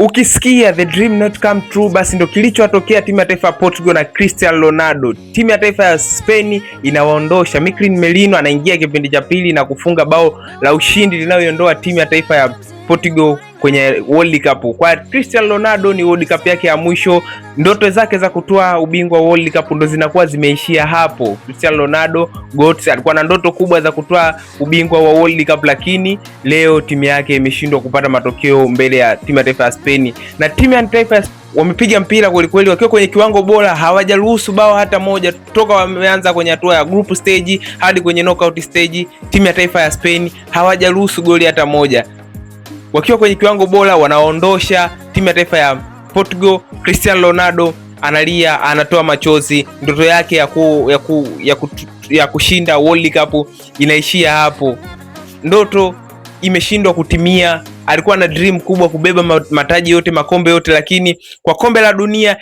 Ukisikia the dream not come true, basi ndo kilichotokea timu ya taifa ya Portugal na Cristiano Ronaldo. Timu ya taifa ya Spain inawaondosha. Mikel Merino anaingia kipindi cha pili na kufunga bao la ushindi linaloiondoa timu ya taifa ya Portugal kwenye World Cup. Kwa Cristiano Ronaldo ni World Cup yake ya mwisho. Ndoto zake za kutoa ubingwa wa World Cup ndo zinakuwa zimeishia hapo. Cristiano Ronaldo GOAT alikuwa na ndoto kubwa za kutoa ubingwa wa World Cup, lakini leo timu yake imeshindwa kupata matokeo mbele ya timu ya taifa ya Spain. Na timu ya taifa ya wamepiga mpira kweli kweli, wakiwa kwenye kiwango bora, hawajaruhusu bao hata moja toka wameanza kwenye hatua ya group stage hadi kwenye knockout stage. Timu ya taifa ya Spain hawajaruhusu goli hata moja. Wakiwa kwenye kiwango bora wanaondosha timu ya taifa ya Portugal. Cristiano Ronaldo analia, anatoa machozi. Ndoto yake ya kushinda World Cup inaishia hapo. Ndoto imeshindwa kutimia. Alikuwa na dream kubwa kubeba mataji yote, makombe yote, lakini kwa kombe la dunia